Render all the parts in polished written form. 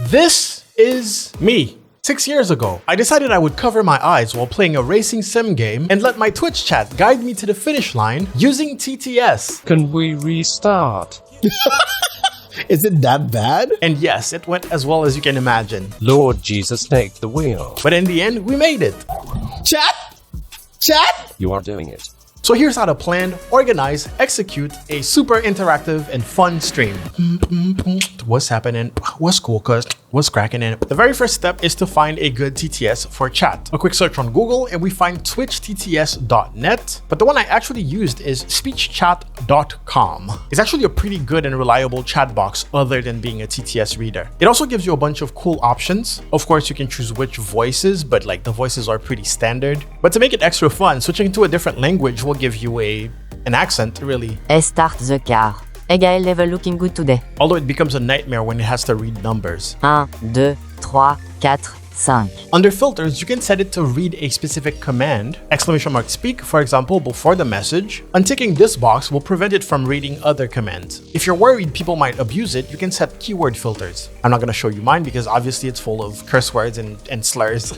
This is me. 6 years ago, I decided I would cover my eyes while playing a racing sim game and let my Twitch chat guide me to the finish line using TTS. Can we restart? Is it that bad? And yes, it went as well as you can imagine. Lord Jesus, take the wheel. But in the end, we made it. Chat? Chat? You are doing it. So here's how to plan, organize, execute a super interactive and fun stream. What's happening? What's cool, cuz? What's cracking in? The very first step is to find a good TTS for chat. A quick search on Google and we find twitchtts.net, but the one I actually used is speechchat.com. It's actually a pretty good and reliable chat box other than being a TTS reader. It also gives you a bunch of cool options. Of course, you can choose which voices, but like the voices are pretty standard. But to make it extra fun, switching to a different language will give you an accent, really. Start the car. Hey Gaël, level looking good today. Although it becomes a nightmare when it has to read numbers. 1, 2, 3, 4, 5. Under filters, you can set it to read a specific command, !speak, for example, before the message. Unticking this box will prevent it from reading other commands. If you're worried people might abuse it, you can set keyword filters. I'm not going to show you mine because obviously it's full of curse words and slurs.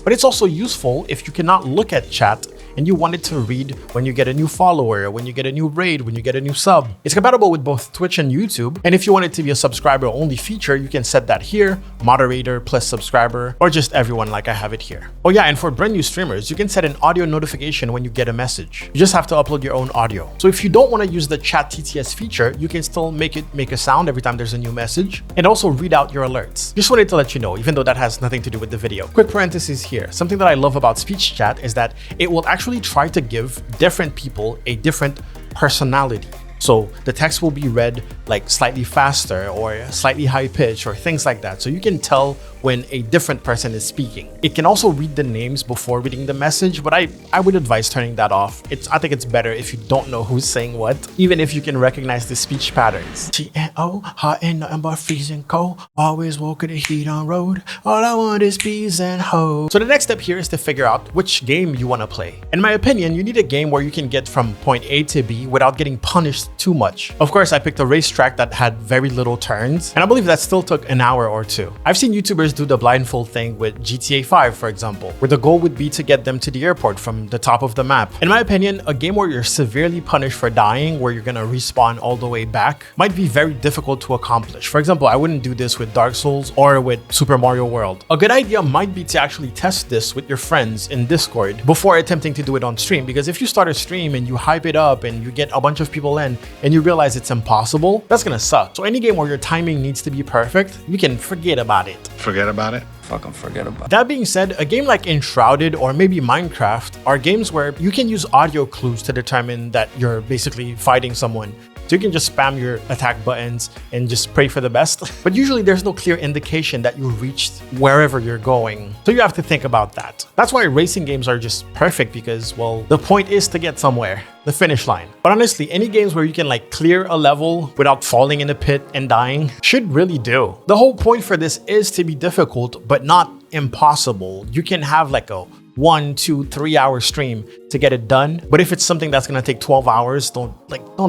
But it's also useful if you cannot look at chat and you want it to read when you get a new follower, when you get a new raid, when you get a new sub. It's compatible with both Twitch and YouTube, and if you want it to be a subscriber-only feature, you can set that here, moderator plus subscriber, or just everyone like I have it here. Oh yeah, and for brand new streamers, you can set an audio notification when you get a message. You just have to upload your own audio. So if you don't want to use the chat TTS feature, you can still make a sound every time there's a new message, and also read out your alerts. Just wanted to let you know, even though that has nothing to do with the video. Quick parenthesis here. Something that I love about speech chat is that it will actually try to give different people a different personality. So the text will be read like slightly faster or slightly high pitch or things like that. So you can tell when a different person is speaking. It can also read the names before reading the message, but I would advise turning that off. I think it's better if you don't know who's saying what, even if you can recognize the speech patterns. T-N-O, hot and nothing but freezing cold. Always walking the heat on road. All I want is peas and hoes. So the next step here is to figure out which game you want to play. In my opinion, you need a game where you can get from point A to B without getting punished too much. Of course, I picked a racetrack that had very little turns, and I believe that still took an hour or two. I've seen YouTubers do the blindfold thing with GTA 5, for example, where the goal would be to get them to the airport from the top of the map. In my opinion, a game where you're severely punished for dying, where you're gonna respawn all the way back, might be very difficult to accomplish. For example, I wouldn't do this with Dark Souls or with Super Mario World. A good idea might be to actually test this with your friends in Discord before attempting to do it on stream, because if you start a stream and you hype it up and you get a bunch of people in and you realize it's impossible, that's gonna suck. So any game where your timing needs to be perfect, you can forget about it. Forget about it? Fucking forget about it. That being said, a game like Enshrouded or maybe Minecraft are games where you can use audio clues to determine that you're basically fighting someone. So you can just spam your attack buttons and just pray for the best. But usually there's no clear indication that you reached wherever you're going. So you have to think about that. That's why racing games are just perfect because, well, the point is to get somewhere, the finish line. But honestly, any games where you can like clear a level without falling in a pit and dying should really do. The whole point for this is to be difficult, but not impossible. You can have like a 1, 2, 3 hour stream to get it done. But if it's something that's gonna take 12 hours, don't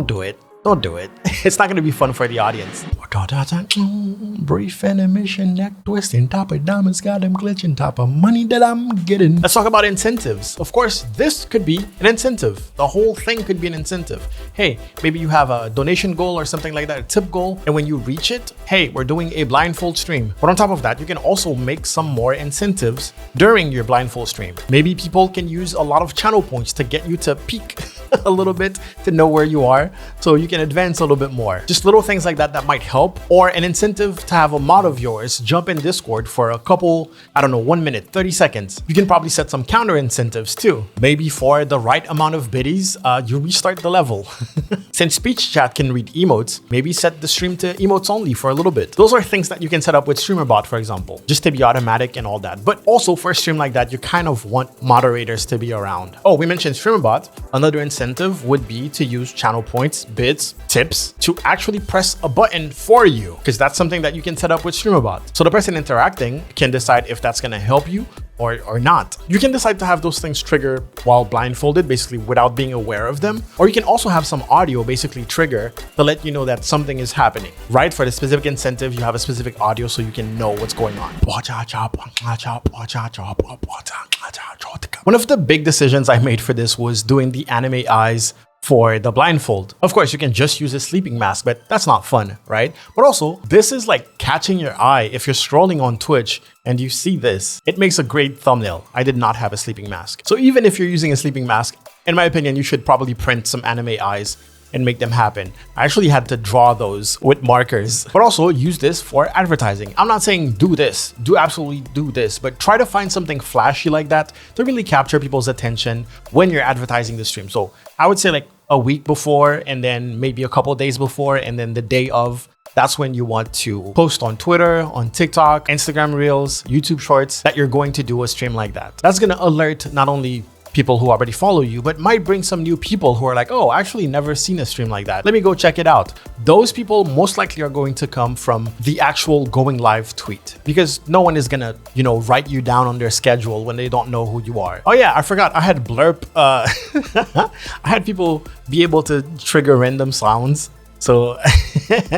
do it. Don't do it. It's not going to be fun for the audience. Brief animation, neck twisting, top of diamonds, got them glitching, top of money that I'm getting. Let's talk about incentives. Of course, this could be an incentive. The whole thing could be an incentive. Hey, maybe you have a donation goal or something like that, a tip goal, and when you reach it, hey, we're doing a blindfold stream. But on top of that, you can also make some more incentives during your blindfold stream. Maybe people can use a lot of channel points to get you to peak a little bit to know where you are, so you can advance a little bit more. Just little things like that might help. Or an incentive to have a mod of yours jump in Discord for a couple, 1 minute, 30 seconds. You can probably set some counter incentives too. Maybe for the right amount of biddies, you restart the level. Since speech chat can read emotes, maybe set the stream to emotes only for a little bit. Those are things that you can set up with StreamerBot, for example, just to be automatic and all that. But also for a stream like that, you kind of want moderators to be around. Oh, we mentioned StreamerBot. Another incentive would be to use channel points, bids, tips to actually press a button for you, because that's something that you can set up with StreamerBot. So the person interacting can decide if that's going to help you or not. You can decide to have those things trigger while blindfolded, basically without being aware of them. Or you can also have some audio basically trigger to let you know that something is happening, right? For the specific incentive, you have a specific audio so you can know what's going on. One of the big decisions I made for this was doing the anime eyes for the blindfold. Of course, you can just use a sleeping mask, but that's not fun, right? But also, this is like catching your eye. If you're scrolling on Twitch and you see this, it makes a great thumbnail. I did not have a sleeping mask. So even if you're using a sleeping mask, in my opinion, you should probably print some anime eyes and make them happen. I actually had to draw those with markers, but also use this for advertising. I'm not saying do this, do absolutely do this, but try to find something flashy like that to really capture people's attention when you're advertising the stream. So I would say like a week before, and then maybe a couple days before, and then the day of. That's when you want to post on Twitter, on TikTok, Instagram Reels, YouTube Shorts that you're going to do a stream like that. That's gonna alert not only people who already follow you, but might bring some new people who are like, oh, I actually never seen a stream like that. Let me go check it out. Those people most likely are going to come from the actual going live tweet, because no one is gonna, write you down on their schedule when they don't know who you are. Oh yeah, I forgot, I had blurp. I had people be able to trigger random sounds. So,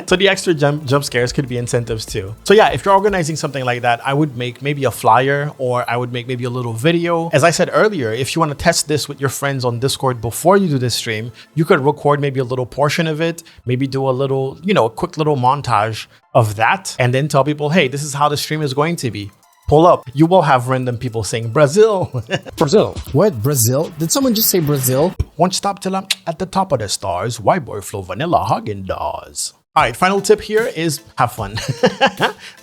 so the extra jump scares could be incentives too. So yeah, if you're organizing something like that, I would make maybe a flyer, or I would make maybe a little video. As I said earlier, if you want to test this with your friends on Discord before you do this stream, you could record maybe a little portion of it, maybe do a little, a quick little montage of that, and then tell people, hey, this is how the stream is going to be. Pull up. You will have random people saying Brazil. Brazil. What? Brazil? Did someone just say Brazil? Won't stop till I'm at the top of the stars. White boy flow vanilla Häagen-Dazs. All right, final tip here is have fun.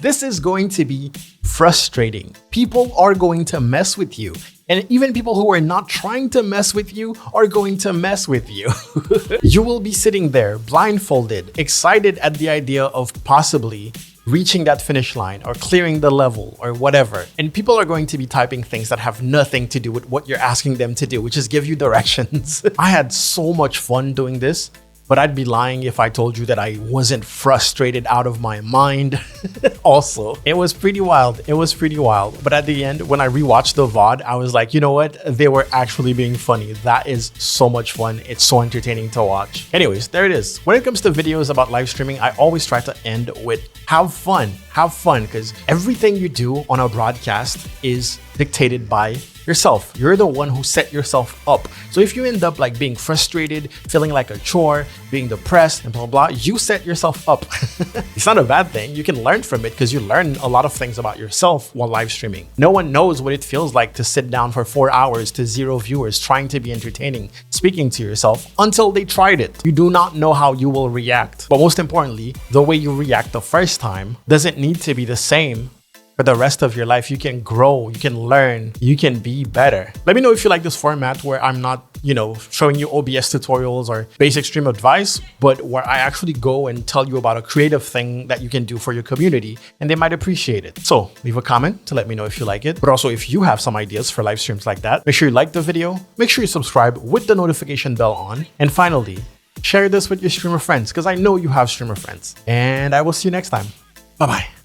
This is going to be frustrating. People are going to mess with you. And even people who are not trying to mess with you are going to mess with you. You will be sitting there blindfolded, excited at the idea of possibly reaching that finish line or clearing the level or whatever. And people are going to be typing things that have nothing to do with what you're asking them to do, which is give you directions. I had so much fun doing this, but I'd be lying if I told you that I wasn't frustrated out of my mind. Also, it was pretty wild. It was pretty wild. But at the end, when I rewatched the VOD, I was like, you know what? They were actually being funny. That is so much fun. It's so entertaining to watch. Anyways, there it is. When it comes to videos about live streaming, I always try to end with have fun, because everything you do on a broadcast is dictated by yourself. You're the one who set yourself up. So if you end up like being frustrated, feeling like a chore, being depressed and blah, blah, you set yourself up. It's not a bad thing. You can learn from it because you learn a lot of things about yourself while live streaming. No one knows what it feels like to sit down for 4 hours to 0 viewers trying to be entertaining, speaking to yourself until they tried it. You do not know how you will react. But most importantly, the way you react the first time doesn't need to be the same for the rest of your life. You can grow, you can learn, you can be better. Let me know if you like this format where I'm not, showing you OBS tutorials or basic stream advice, but where I actually go and tell you about a creative thing that you can do for your community and they might appreciate it. So leave a comment to let me know if you like it. But also if you have some ideas for live streams like that, make sure you like the video, make sure you subscribe with the notification bell on. And finally, share this with your streamer friends because I know you have streamer friends. And I will see you next time. Bye-bye.